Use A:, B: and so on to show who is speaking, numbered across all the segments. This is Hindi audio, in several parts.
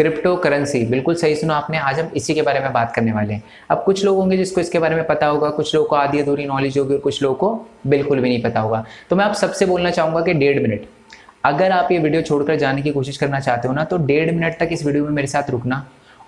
A: क्रिप्टो करेंसी, बिल्कुल सही सुना आपने। आज हम इसी के बारे में बात करने वाले हैं। अब कुछ लोग होंगे जिसको इसके बारे में पता होगा, कुछ लोगों को आधी अधूरी नॉलेज होगी और कुछ लोगों को बिल्कुल भी नहीं पता होगा। तो मैं आप सबसे बोलना चाहूँगा कि 1.5 मिनट, अगर आप ये वीडियो छोड़कर जाने की कोशिश करना चाहते हो ना, तो 1.5 मिनट तक इस वीडियो में मेरे साथ रुकना।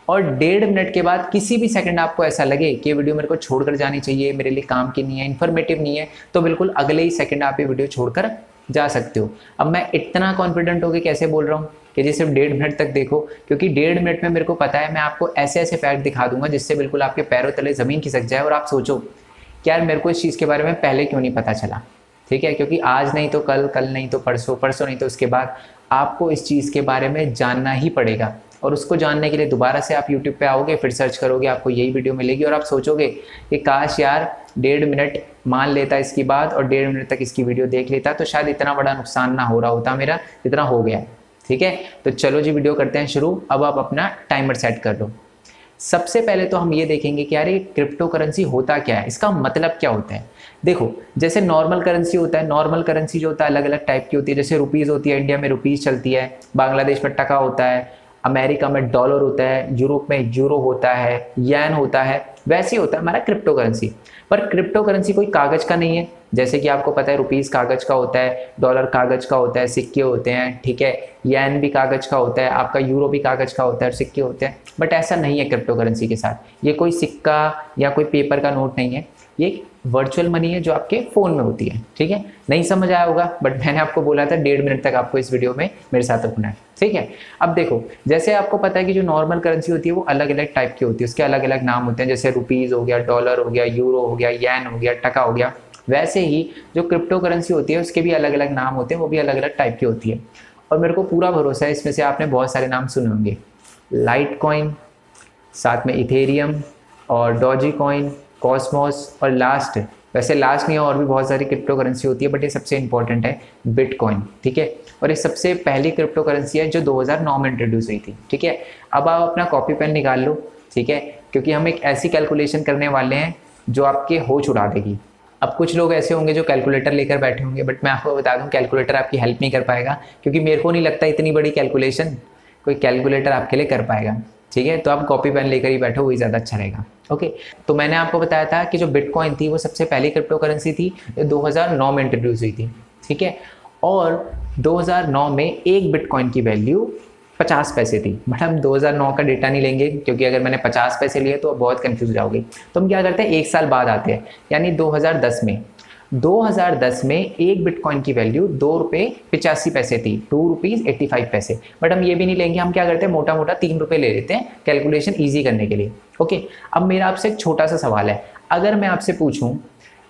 A: और 1.5 मिनट के बाद किसी भी सेकंड आपको ऐसा लगे कि ये वीडियो मेरे को छोड़कर जानी चाहिए, मेरे लिए काम की नहीं है, इन्फॉर्मेटिव नहीं है, तो बिल्कुल अगले ही सेकंड आप ये वीडियो छोड़कर जा सकते हो। अब मैं इतना कॉन्फिडेंट होकर कैसे बोल रहा हूँ कि जी सिर्फ 1.5 मिनट तक देखो, क्योंकि 1.5 मिनट में मेरे को पता है मैं आपको ऐसे ऐसे फैक्ट दिखा दूंगा जिससे बिल्कुल आपके पैरों तले ज़मीन खिसक जाए और आप सोचो कि यार मेरे को इस चीज़ के बारे में पहले क्यों नहीं पता चला। ठीक है, क्योंकि आज नहीं तो कल, कल नहीं तो परसों, परसों नहीं तो उसके बाद आपको इस चीज़ के बारे में जानना ही पड़ेगा। और उसको जानने के लिए दोबारा से आप YouTube पे आओगे, फिर सर्च करोगे, आपको यही वीडियो मिलेगी और आप सोचोगे कि काश यार 1.5 मिनट मान लेता इसकी बात और 1.5 मिनट तक इसकी वीडियो देख लेता, तो शायद इतना बड़ा नुकसान ना हो रहा होता मेरा जितना हो गया है। ठीक है, तो चलो जी वीडियो करते हैं शुरू। अब आप अपना टाइमर सेट कर लो। सबसे पहले तो हम ये देखेंगे कि यार ये क्रिप्टो करेंसी होता क्या है, इसका मतलब क्या होता है। देखो, जैसे नॉर्मल करेंसी होता है, नॉर्मल करेंसी जो होता है अलग अलग टाइप की होती है। जैसे रुपीज़ होती है, इंडिया में रुपीज़ चलती है, बांग्लादेश में टका होता है, अमेरिका में डॉलर होता है, यूरोप में यूरो होता है, येन होता है। वैसे ही होता है हमारा क्रिप्टो करेंसी। पर क्रिप्टो करेंसी कोई कागज़ का नहीं है। जैसे कि आपको पता है रुपीज़ कागज़ का होता है, डॉलर कागज़ का होता है, सिक्के होते हैं। ठीक है, येन भी कागज़ का होता है, आपका यूरो भी कागज़ का होता है और सिक्के होते हैं। बट ऐसा नहीं है क्रिप्टो करेंसी के साथ। ये कोई सिक्का या कोई पेपर का नोट नहीं है, ये वर्चुअल मनी है जो आपके फ़ोन में होती है। ठीक है, नहीं समझ आया होगा, बट मैंने आपको बोला था 1.5 मिनट तक आपको इस वीडियो में मेरे साथ रुकना है। ठीक है, अब देखो, जैसे आपको पता है कि जो नॉर्मल करेंसी होती है वो अलग अलग टाइप की होती है, उसके अलग अलग नाम होते हैं। जैसे रुपीज़ हो गया, डॉलर हो गया, यूरो हो गया, येन हो गया, टका हो गया। वैसे ही जो क्रिप्टो करेंसी होती है उसके भी अलग अलग नाम होते हैं, वो भी अलग अलग टाइप की होती है। और मेरे को पूरा भरोसा है इसमें से आपने बहुत सारे नाम सुने होंगे। लाइट कॉइन, साथ में इथेरियम और डॉजी कॉइन, कॉस्मोस और लास्ट, वैसे लास्ट नहीं है, और भी बहुत सारी क्रिप्टो करेंसी होती है, बट ये सबसे इंपॉर्टेंट है बिटकॉइन। ठीक है, और ये सबसे पहली क्रिप्टो करेंसी है जो 2009 में इंट्रोड्यूस हुई थी। ठीक है, अब आप अपना कॉपी पेन निकाल लो। ठीक है, क्योंकि हम एक ऐसी कैलकुलेशन करने वाले हैं जो आपके होश उड़ा देगी। अब कुछ लोग ऐसे होंगे जो कैलकुलेटर लेकर बैठे होंगे, बट मैं आपको बता दूं कैलकुलेटर आपकी हेल्प नहीं कर पाएगा, क्योंकि मेरे को नहीं लगता इतनी बड़ी कैलकुलेशन कोई कैलकुलेटर आपके लिए कर पाएगा। ठीक है, तो आप कॉपी पेन लेकर ही बैठो, वही ज़्यादा अच्छा रहेगा। ओके, तो मैंने आपको बताया था कि जो बिटकॉइन थी वो सबसे पहली क्रिप्टो करेंसी थी, 2009 में इंट्रोड्यूस हुई थी। ठीक है, और 2009 में एक बिटकॉइन की वैल्यू 50 पैसे थी। बट हम 2009 का डेटा नहीं लेंगे, क्योंकि अगर मैंने 50 पैसे लिए तो बहुत कंफ्यूज हो जाओगे। तो हम क्या करते हैं, एक साल बाद आते हैं, यानी 2010 में। 2010 में एक बिटकॉइन की वैल्यू 2 रुपये 85 पैसे थी, 2 रुपीज़ 85 पैसे। बट हम ये भी नहीं लेंगे, हम क्या करते हैं मोटा मोटा 3 रुपये ले लेते हैं कैलकुलेशन ईजी करने के लिए। ओके, अब मेरा आपसे एक छोटा सा सवाल है। अगर मैं आपसे पूछूं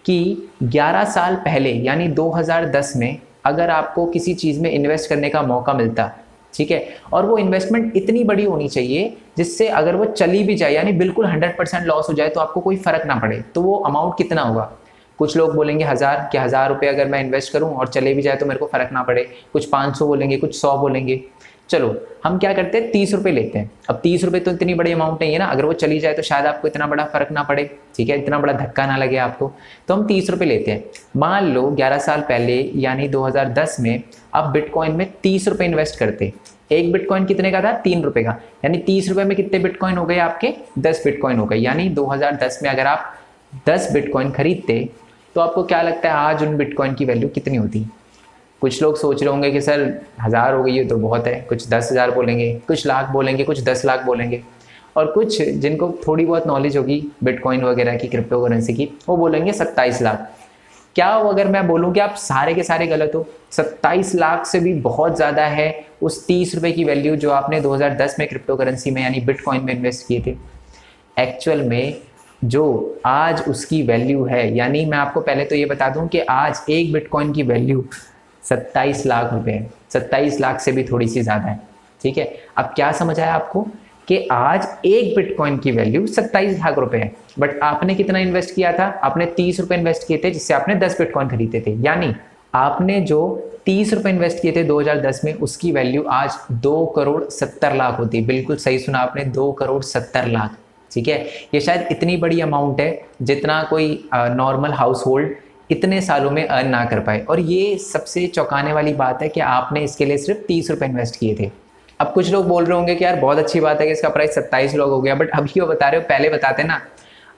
A: कि 11 साल पहले यानी 2010 में अगर आपको किसी चीज़ में इन्वेस्ट करने का मौका मिलता, ठीक है, और वो इन्वेस्टमेंट इतनी बड़ी होनी चाहिए जिससे अगर वो चली भी जाए यानी बिल्कुल 100% लॉस हो जाए तो आपको कोई फ़र्क ना पड़े, तो वो अमाउंट कितना होगा। कुछ लोग बोलेंगे 1000, कि 1000 रुपये अगर मैं इन्वेस्ट करूं और चले भी जाए तो मेरे को फ़र्क ना पड़े। कुछ 500 बोलेंगे, कुछ 100 बोलेंगे। चलो हम क्या करते हैं, 30 रुपये लेते हैं। अब 30 रुपये तो इतनी बड़ी अमाउंट नहीं है ना, अगर वो चली जाए तो शायद आपको इतना बड़ा फर्क ना पड़े। ठीक है, इतना बड़ा धक्का ना लगे आपको, तो हम 30 रुपये लेते हैं। मान लो 11 साल पहले यानी 2010 में आप बिटकॉइन में 30 रुपये इन्वेस्ट करते। एक बिटकॉइन कितने का था, 3 रुपये का, यानी 30 रुपये में कितने बिटकॉइन हो गए आपके, 10 बिटकॉइन हो गए। यानी 2010 में अगर आप 10 बिटकॉइन खरीदते तो आपको क्या लगता है आज उन बिटकॉइन की वैल्यू कितनी होती। कुछ लोग सोच रहे होंगे कि सर 1000 हो गई है तो बहुत है, कुछ 10,000 बोलेंगे, कुछ लाख बोलेंगे, कुछ 10 लाख बोलेंगे, और कुछ जिनको थोड़ी बहुत नॉलेज होगी बिटकॉइन वगैरह की, क्रिप्टो करेंसी की, वो बोलेंगे 27 लाख। क्या हो अगर मैं बोलूं कि आप सारे के सारे गलत हो, 27 लाख से भी बहुत ज़्यादा है उस 30 रुपये की वैल्यू जो आपने 2010 में क्रिप्टो करेंसी में यानी बिटकॉइन में इन्वेस्ट किए थे। एक्चुअल में जो आज उसकी वैल्यू है, यानी मैं आपको पहले तो ये बता दूं कि आज एक बिटकॉइन की वैल्यू 27 लाख रुपए है, 27 लाख से भी थोड़ी सी ज़्यादा है। ठीक है, अब क्या समझ आया आपको कि आज एक बिटकॉइन की वैल्यू 27 लाख रुपए है, बट आपने कितना इन्वेस्ट किया था, आपने 30 रुपये इन्वेस्ट किए थे जिससे आपने 10 बिटकॉइन खरीदे थे। यानी आपने जो 30 रुपये इन्वेस्ट किए थे 2010 में, उसकी वैल्यू आज 2 करोड़ 70 लाख होती है। बिल्कुल सही सुना आपने, 2 करोड़ 70 लाख। ठीक है, ये शायद इतनी बड़ी अमाउंट है जितना कोई नॉर्मल हाउस होल्ड इतने सालों में अर्न ना कर पाए। और ये सबसे चौंकाने वाली बात है कि आपने इसके लिए सिर्फ 30 रुपये इन्वेस्ट किए थे। अब कुछ लोग बोल रहे होंगे कि यार बहुत अच्छी बात है कि इसका प्राइस 27 लाख हो गया, बट अभी क्यों बता रहे हो, पहले बताते ना।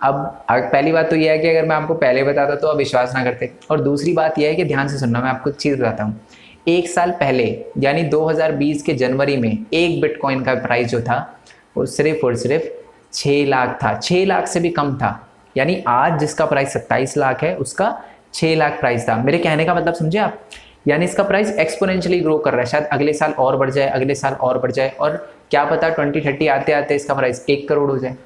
A: अब पहली बात तो यह है कि अगर मैं आपको पहले बताता तो आप विश्वास ना करते, और दूसरी बात यह है कि ध्यान से सुनना, मैं आपको एक चीज़ बताता हूँ। एक साल पहले यानी 2020 के जनवरी में एक बिटकॉइन का प्राइस जो था वो सिर्फ और सिर्फ 6 लाख था, 6 लाख से भी कम था। यानी आज जिसका प्राइस 27 लाख है उसका 6 लाख प्राइस था। मेरे कहने का मतलब समझे आप, यानी इसका प्राइस एक्सपोनेंशियली ग्रो कर रहा है। शायद अगले साल और बढ़ जाए, अगले साल और बढ़ जाए, और क्या पता 2030 आते आते इसका प्राइस 1 करोड़ हो जाए,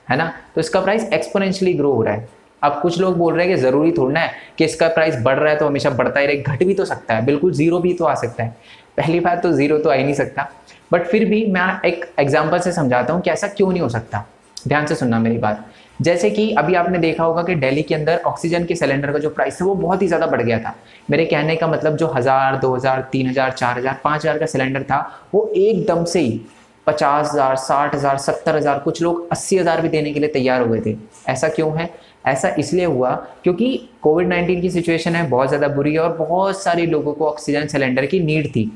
A: है ना। तो इसका प्राइस एक्सपोनेंशियली ग्रो हो रहा है। अब कुछ लोग बोल रहे हैं कि ज़रूरी थोड़ा है कि इसका प्राइस बढ़ रहा है तो हमेशा बढ़ता ही रहे, घट भी तो सकता है, बिल्कुल जीरो भी तो आ सकता है। पहली बात तो जीरो तो आ ही नहीं सकता, बट फिर भी मैं एक एग्जाम्पल से समझाता हूँ कि ऐसा क्यों नहीं हो सकता। ध्यान से सुनना मेरी बात। जैसे कि अभी आपने देखा होगा कि दिल्ली के अंदर ऑक्सीजन के सिलेंडर का जो प्राइस है वो बहुत ही ज़्यादा बढ़ गया था। मेरे कहने का मतलब जो 1000, 2000, 3000, 4000, 5000 का सिलेंडर था वो एकदम से ही 50,000, 60,000, 70,000, कुछ लोग 80,000 भी देने के लिए तैयार हो गए थे। ऐसा क्यों है? ऐसा इसलिए हुआ क्योंकि कोविड-19 की सिचुएशन है, बहुत ज़्यादा बुरी है, और बहुत सारे लोगों को ऑक्सीजन सिलेंडर की नीड थी,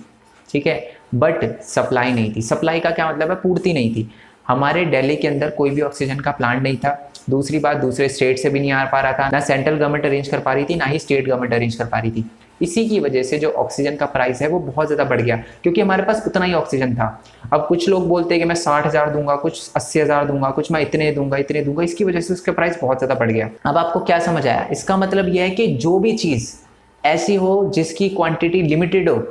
A: ठीक है, बट सप्लाई नहीं थी। सप्लाई का क्या मतलब है? पूर्ति नहीं थी। हमारे दिल्ली के अंदर कोई भी ऑक्सीजन का प्लांट नहीं था। दूसरी बात, दूसरे स्टेट से भी नहीं आ पा रहा था, ना सेंट्रल गवर्नमेंट अरेंज कर पा रही थी, ना ही स्टेट गवर्नमेंट अरेंज कर पा रही थी। इसी की वजह से जो ऑक्सीजन का प्राइस है वो बहुत ज़्यादा बढ़ गया, क्योंकि हमारे पास उतना ही ऑक्सीजन था। अब कुछ लोग बोलते हैं कि मैं 60,000 दूंगा, कुछ 80,000 दूंगा, कुछ मैं इतने दूंगा, इसकी वजह से उसका प्राइस बहुत ज़्यादा बढ़ गया। अब आपको क्या समझ आया? इसका मतलब यह है कि जो भी चीज़ ऐसी हो जिसकी क्वांटिटी लिमिटेड हो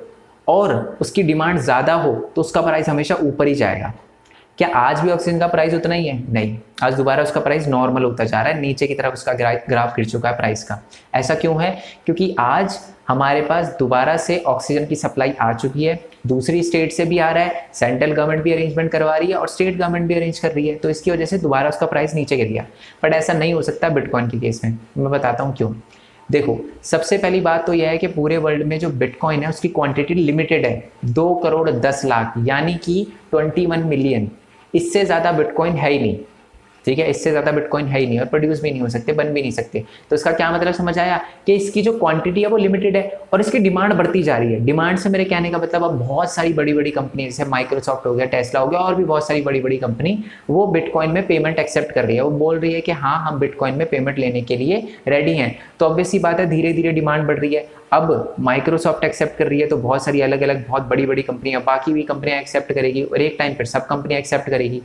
A: और उसकी डिमांड ज़्यादा हो तो उसका प्राइस हमेशा ऊपर ही जाएगा। क्या आज भी ऑक्सीजन का प्राइस उतना ही है? नहीं, आज दोबारा उसका प्राइस नॉर्मल होता जा रहा है, नीचे की तरफ उसका ग्राफ गिर चुका है प्राइस का। ऐसा क्यों है? क्योंकि आज हमारे पास दोबारा से ऑक्सीजन की सप्लाई आ चुकी है, दूसरी स्टेट से भी आ रहा है, सेंट्रल गवर्नमेंट भी अरेंजमेंट करवा रही है और स्टेट गवर्नमेंट भी अरेंज कर रही है, तो इसकी वजह से दोबारा उसका प्राइस नीचे गिर गया। बट ऐसा नहीं हो सकता बिटकॉइन के केस में। मैं बताता हूँ क्यों। देखो, सबसे पहली बात तो यह है कि पूरे वर्ल्ड में जो बिटकॉइन है उसकी क्वांटिटी लिमिटेड है, 2 करोड़ 10 लाख, यानी कि 21 मिलियन। इससे ज़्यादा बिटकॉइन है ही नहीं, ठीक है, इससे ज़्यादा बिटकॉइन है ही नहीं, और प्रोड्यूस भी नहीं हो सकते, बन भी नहीं सकते। तो इसका क्या मतलब समझ आया कि इसकी जो क्वांटिटी है वो लिमिटेड है और इसकी डिमांड बढ़ती जा रही है। डिमांड से मेरे कहने का मतलब अब बहुत सारी बड़ी बड़ी कंपनी जैसे माइक्रोसॉफ्ट हो गया, टेस्ला हो गया, और भी बहुत सारी बड़ी बड़ी कंपनी वो बिटकॉइन में पेमेंट एक्सेप्ट कर रही है। वो बोल रही है कि हाँ, हम बिटकॉइन में पेमेंट लेने के लिए रेडी हैं। तो ऑब्वियस सी बात है, धीरे धीरे डिमांड बढ़ रही है। अब माइक्रोसॉफ्ट एक्सेप्ट कर रही है तो बहुत सारी अलग अलग बहुत बड़ी बड़ी कंपनियां, बाकी भी कंपनियां एक्सेप्ट करेगी, और एक टाइम पर सब कंपनियां एक्सेप्ट करेगी,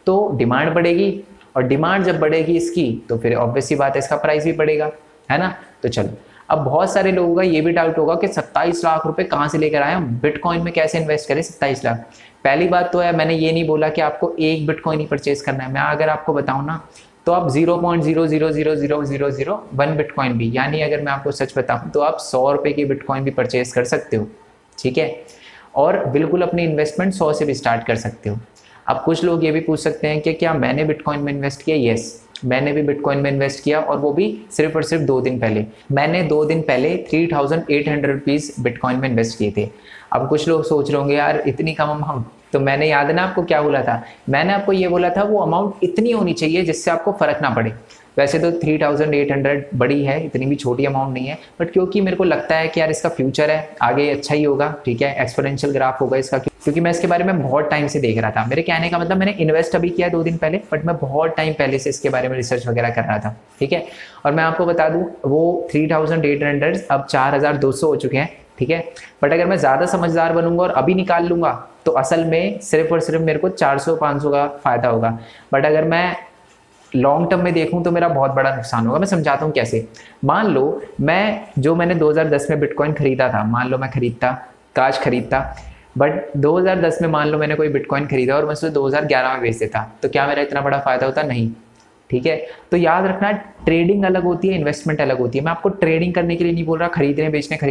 A: तो डिमांड बढ़ेगी, और डिमांड जब बढ़ेगी इसकी तो फिर ऑब्वियस सी बात है इसका प्राइस भी बढ़ेगा, है ना। तो चलो, अब बहुत सारे लोगों का ये भी डाउट होगा कि 27 लाख रुपए कहाँ से लेकर आए हम, बिटकॉइन में कैसे इन्वेस्ट करें 27 लाख। पहली बात तो है, मैंने ये नहीं बोला कि आपको एक बिटकॉइन ही परचेज करना है। मैं अगर आपको बताऊं ना तो आप 0.0000001 बिटकॉइन भी, यानी अगर मैं आपको सच बताऊं तो आप 100 रुपए की बिटकॉइन भी परचेज कर सकते हो, ठीक है, और बिल्कुल अपनी इन्वेस्टमेंट 100 से भी स्टार्ट कर सकते हो। अब कुछ लोग ये भी पूछ सकते हैं कि क्या मैंने बिटकॉइन में इन्वेस्ट किया? यस, मैंने भी बिटकॉइन में इन्वेस्ट किया, और वो भी सिर्फ और सिर्फ 2 दिन पहले। मैंने 2 दिन पहले 3,800 रुपीज़ बिटकॉइन में इन्वेस्ट किए थे। अब कुछ लोग सोच रहे होंगे यार इतनी कम अमाउंट, तो मैंने याद है ना आपको क्या बोला था? मैंने आपको ये बोला था वो अमाउंट इतनी होनी चाहिए जिससे आपको फ़र्क ना पड़े। वैसे तो 3,800 बड़ी है, इतनी भी छोटी अमाउंट नहीं है, बट क्योंकि मेरे को लगता है कि यार इसका फ्यूचर है, आगे अच्छा ही होगा, ठीक है, एक्सपोनेंशियल ग्राफ होगा इसका, क्योंकि मैं इसके बारे में बहुत टाइम से देख रहा था। मेरे कहने का मतलब मैंने इन्वेस्ट अभी किया 2 दिन पहले, बट मैं बहुत टाइम पहले से इसके बारे में रिसर्च वगैरह कर रहा था, ठीक है। और मैं आपको बता दूं वो 3,800 अब 4,200 हो चुके हैं, ठीक है। बट अगर मैं ज़्यादा समझदार बनूंगा और अभी निकाल लूंगा तो असल में सिर्फ और सिर्फ मेरे को 400-500 का फ़ायदा होगा। बट अगर मैं लॉन्ग टर्म में देखूं तो मेरा बहुत बड़ा नुकसान होगा। मैं समझाता हूं कैसे। मान लो मैंने 2010 में बिटकॉइन खरीदा था, मान लो मैं काश खरीदता, बट 2010 में मान लो मैंने कोई बिटकॉइन खरीदा और मैं उसे 2011 में बेच देता, तो क्या मेरा इतना बड़ा फायदा होता? नहीं, ठीक है। तो याद रखना, ट्रेडिंग अलग होती है, इन्वेस्टमेंट अलग होती है। मैं आपको ट्रेडिंग करने के लिए नहीं बोल रहा, खरीदने बेचने के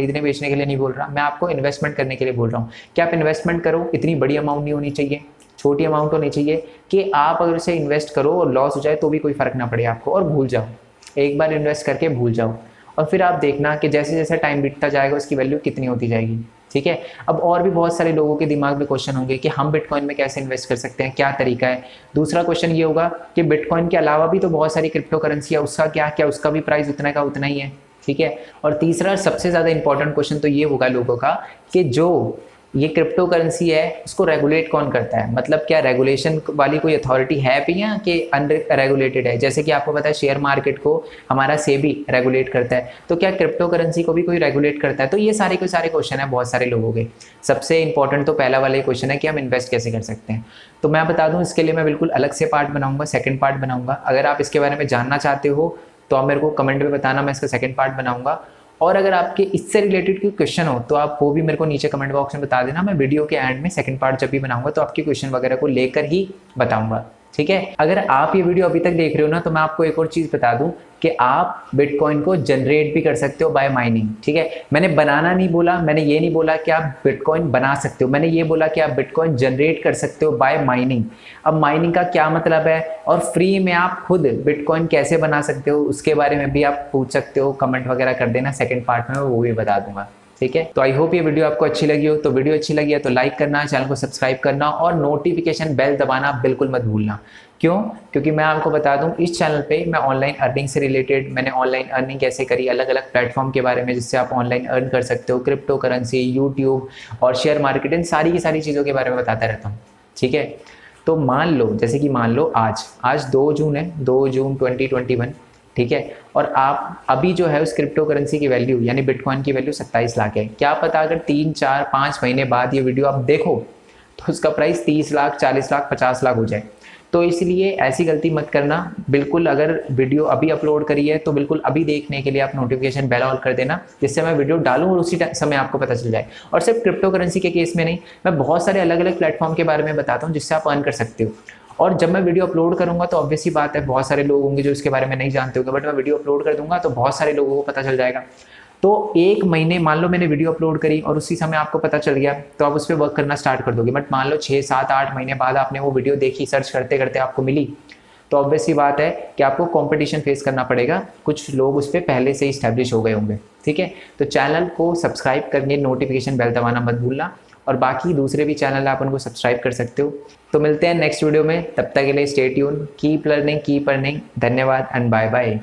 A: लिए नहीं बोल रहा, मैं आपको इन्वेस्टमेंट करने के लिए बोल रहा हूँ कि आप इन्वेस्टमेंट करो। इतनी बड़ी अमाउंट नहीं होनी चाहिए, छोटी अमाउंट होनी चाहिए कि आप अगर उसे इन्वेस्ट करो और लॉस हो जाए तो भी कोई फर्क ना पड़े आपको, और भूल जाओ, एक बार इन्वेस्ट करके भूल जाओ, और फिर आप देखना कि जैसे जैसे टाइम बीतता जाएगा उसकी वैल्यू कितनी होती जाएगी, ठीक है। अब और भी बहुत सारे लोगों के दिमाग में क्वेश्चन होंगे कि हम बिटकॉइन में कैसे इन्वेस्ट कर सकते हैं, क्या तरीका है। दूसरा क्वेश्चन ये होगा कि बिटकॉइन के अलावा भी तो बहुत सारी क्रिप्टो करेंसी है, उसका क्या उसका भी प्राइस उतना का उतना ही है, ठीक है। और तीसरा सबसे ज़्यादा इंपॉर्टेंट क्वेश्चन तो ये होगा लोगों का कि जो ये क्रिप्टो करेंसी है, उसको रेगुलेट कौन करता है, मतलब क्या रेगुलेशन वाली कोई अथॉरिटी है भी या कि अनरेगुलेटेड है। जैसे कि आपको पता है शेयर मार्केट को हमारा सेबी रेगुलेट करता है, तो क्या क्रिप्टो करेंसी को भी कोई रेगुलेट करता है। तो ये सारे के सारे क्वेश्चन है बहुत सारे लोगों के। सबसे इंपॉर्टेंट तो पहला वाला ही क्वेश्चन है कि हम इन्वेस्ट कैसे कर सकते हैं। तो मैं बता दूं, इसके लिए मैं बिल्कुल अलग से पार्ट बनाऊंगा, सेकंड पार्ट बनाऊंगा। अगर आप इसके बारे में जानना चाहते हो तो आप मेरे को कमेंट में बताना, मैं इसका सेकंड पार्ट बनाऊंगा। और अगर आपके इससे रिलेटेड कोई क्वेश्चन हो तो आप वो भी मेरे को नीचे कमेंट बॉक्स में बता देना। मैं वीडियो के एंड में सेकंड पार्ट जब भी बनाऊंगा तो आपके क्वेश्चन वगैरह को लेकर ही बताऊंगा, ठीक है। अगर आप ये वीडियो अभी तक देख रहे हो ना, तो मैं आपको एक और चीज़ बता दूं कि आप बिटकॉइन को जनरेट भी कर सकते हो बाय माइनिंग, ठीक है। मैंने बनाना नहीं बोला, मैंने ये नहीं बोला कि आप बिटकॉइन बना सकते हो, मैंने ये बोला कि आप बिटकॉइन जनरेट कर सकते हो बाय माइनिंग। अब माइनिंग का क्या मतलब है और फ्री में आप खुद बिटकॉइन कैसे बना सकते हो उसके बारे में भी आप पूछ सकते हो, कमेंट वगैरह कर देना, सेकेंड पार्ट में वो भी बता दूंगा, ठीक है। तो आई होप ये वीडियो आपको अच्छी लगी हो। तो वीडियो अच्छी लगी है तो लाइक करना, चैनल को सब्सक्राइब करना और नोटिफिकेशन बेल दबाना बिल्कुल मत भूलना। क्यों? क्योंकि मैं आपको बता दूं, इस चैनल पे मैं ऑनलाइन अर्निंग से रिलेटेड, मैंने ऑनलाइन अर्निंग कैसे करी, अलग अलग प्लेटफॉर्म के बारे में जिससे आप ऑनलाइन अर्न कर सकते हो, क्रिप्टो करेंसी, यूट्यूब और शेयर मार्केट, इन सारी की सारी चीज़ों के बारे में बताता रहता हूँ, ठीक है। तो मान लो, जैसे कि मान लो आज 2 जून है, 2 जून 2021, ठीक है। और आप अभी जो है उस क्रिप्टो करेंसी की वैल्यू यानी बिटकॉइन की वैल्यू 27 लाख है। क्या पता अगर 3, 4, 5 महीने बाद ये वीडियो आप देखो तो उसका प्राइस 30 लाख, 40 लाख, 50 लाख हो जाए। तो इसलिए ऐसी गलती मत करना बिल्कुल। अगर वीडियो अभी अपलोड करी है तो बिल्कुल अभी देखने के लिए आप नोटिफिकेशन बेल ऑल कर देना, जिससे मैं वीडियो डालूं और उसी समय आपको पता चल जाए। और सिर्फ क्रिप्टो करेंसी के केस में नहीं, मैं बहुत सारे अलग अलग प्लेटफॉर्म के बारे में बताता हूँ जिससे आप अर्न कर सकते हो। और जब मैं वीडियो अपलोड करूंगा तो ऑब्वियस ही बात है, बहुत सारे लोग होंगे जो इसके बारे में नहीं जानते होंगे, बट मैं वीडियो अपलोड कर दूंगा तो बहुत सारे लोगों को पता चल जाएगा। तो 1 महीने, मान लो मैंने वीडियो अपलोड करी और उसी समय आपको पता चल गया तो आप उस पर वर्क करना स्टार्ट कर दोगे। बट मान लो 6, 7, 8 महीने बाद आपने वो वीडियो देखी, सर्च करते करते आपको मिली, तो ऑब्वियस ही बात है कि आपको कंपटीशन फेस करना पड़ेगा। कुछ लोग उस पर पहले से ही स्टैब्लिश हो गए होंगे, ठीक है। तो चैनल को सब्सक्राइब करके नोटिफिकेशन बेल दबाना मत भूलना। और बाकी दूसरे भी चैनल आप उनको सब्सक्राइब कर सकते हो। तो मिलते हैं नेक्स्ट वीडियो में, तब तक के लिए stay tune, keep learning, keep earning. धन्यवाद एंड बाय बाय।